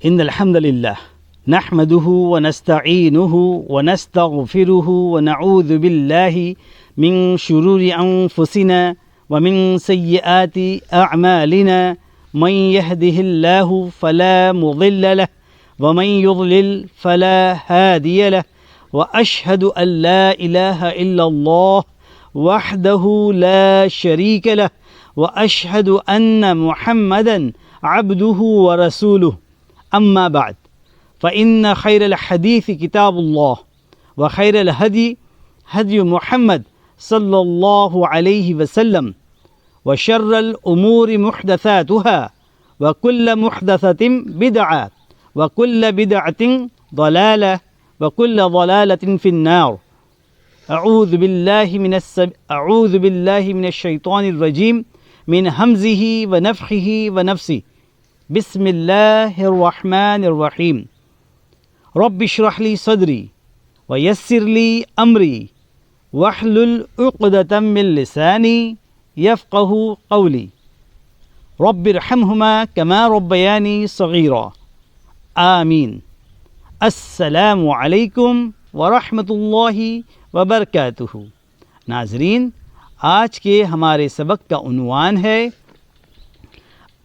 إن الحمد لله نحمده ونستعينه ونستغفره ونعوذ بالله من شرور أنفسنا ومن سيئات أعمالنا من يهده الله فلا مضل له ومن يضلل فلا هادي له وأشهد أن لا إله إلا الله وحده لا شريك له وأشهد أن محمدا عبده ورسوله أما بعد فإن خير الحديث كتاب الله وخير الهدي هدي محمد صلى الله عليه وسلم وشر الأمور محدثاتها وكل محدثة بدعة وكل بدعة ضلالة وكل ضلالة في النار. أعوذ بالله من الشيطان الرجيم من همزه ونفخه ونفسه. بسم الله الرحمن الرحيم. رب اشرح لي صدري ويسر لي أمري واحلل عقدة من لساني يفقه قولي. رب ارحمهما كما ربياني صغيرا. آمین. السلام علیکم ورحمۃ اللہ وبرکاتہ. ناظرین، آج کے ہمارے سبق کا عنوان ہے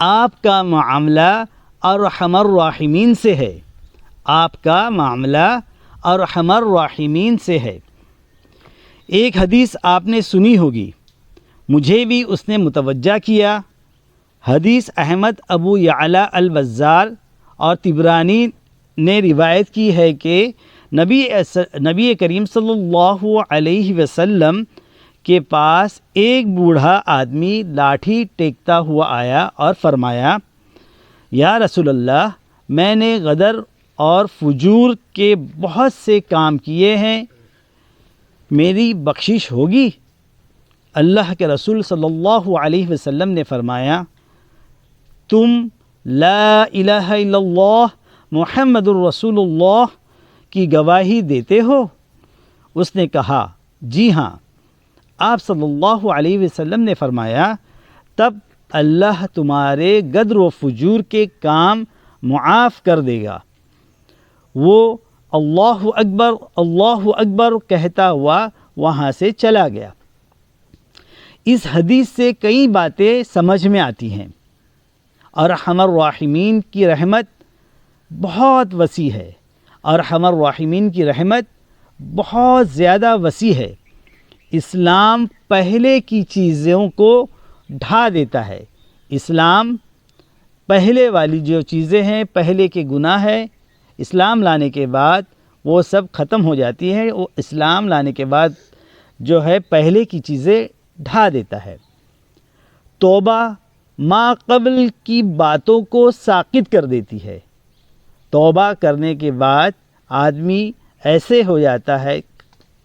آپ کا معاملہ ارحم الراحمین سے ہے. آپ کا معاملہ ارحم الراحمین سے ہے. ایک حدیث آپ نے سنی ہوگی، مجھے بھی اس نے متوجہ کیا. حدیث احمد ابو یعلا البزار اور طبرانی نے روایت کی ہے کہ نبی کریم صلی اللہ علیہ وسلم کے پاس ایک بوڑھا آدمی لاٹھی ٹیکتا ہوا آیا اور فرمایا، یا رسول اللہ، میں نے غدر اور فجور کے بہت سے کام کیے ہیں، میری بخشش ہوگی؟ اللہ کے رسول صلی اللہ علیہ وسلم نے فرمایا، تم لا الہ الا اللہ محمد الرسول اللہ کی گواہی دیتے ہو؟ اس نے کہا، جی ہاں. آپ صلی اللہ علیہ وسلم نے فرمایا، تب اللہ تمہارے غدر و فجور کے کام معاف کر دے گا. وہ اللہ اکبر کہتا ہوا وہاں سے چلا گیا. اس حدیث سے کئی باتیں سمجھ میں آتی ہیں. ارحم الراحمین کی رحمت بہت وسیع ہے. ارحم الراحمین کی رحمت بہت زیادہ وسیع ہے. اسلام پہلے کی چیزوں کو ڈھا دیتا ہے. اسلام پہلے والی جو چیزیں ہیں، پہلے کے گناہ ہے، اسلام لانے کے بعد وہ سب ختم ہو جاتی ہے. وہ اسلام لانے کے بعد جو ہے پہلے کی چیزیں ڈھا دیتا ہے. توبہ ما قبل کی باتوں کو ساقط کر دیتی ہے. توبہ کرنے کے بعد آدمی ایسے ہو جاتا ہے،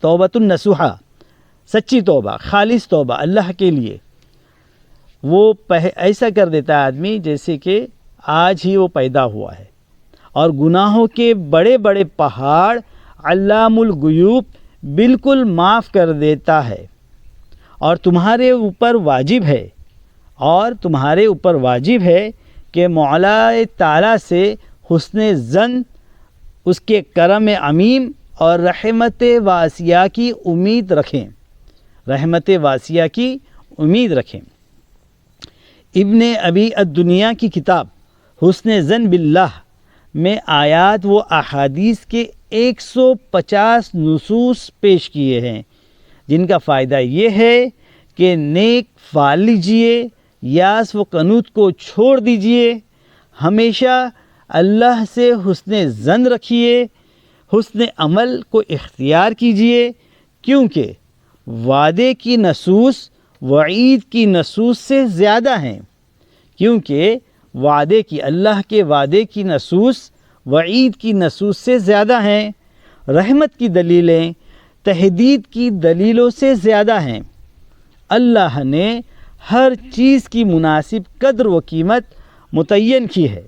توبۃ النصوحہ، سچی توبہ، خالص توبہ اللہ کے لیے. وہ ایسا کر دیتا ہے آدمی جیسے کہ آج ہی وہ پیدا ہوا ہے. اور گناہوں کے بڑے بڑے پہاڑ علام الغیوب بالکل معاف کر دیتا ہے. اور تمہارے اوپر واجب ہے کہ مولا تعالیٰ سے حسن ظن، اس کے کرم عمیم اور رحمت واسعہ کی امید رکھیں. ابن ابی الدنیا کی کتاب حسن ظن باللہ میں آیات و احادیث کے 150 نصوص پیش کیے ہیں، جن کا فائدہ یہ ہے کہ نیک فعل لیجیے، یاس و قنوط کو چھوڑ دیجیے، ہمیشہ اللہ سے حسن ظن رکھیے، حسن عمل کو اختیار کیجیے، کیونکہ وعدے کی نصوص وعید کی نصوص سے زیادہ ہیں. اللہ کے وعدے کی نصوص وعید کی نصوص سے زیادہ ہیں. رحمت کی دلیلیں تحدید کی دلیلوں سے زیادہ ہیں. اللہ نے ہر چیز کی مناسب قدر و قیمت متعین کی ہے.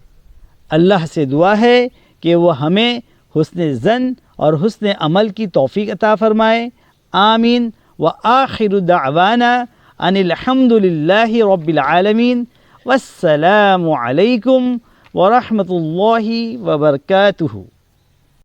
اللہ سے دعا ہے کہ وہ ہمیں حسن ظن اور حسن عمل کی توفیق عطا فرمائے. آمین. وآخر دعوانا ان الحمد للہ رب العالمین. والسلام علیکم ورحمۃ اللہ وبرکاتہ.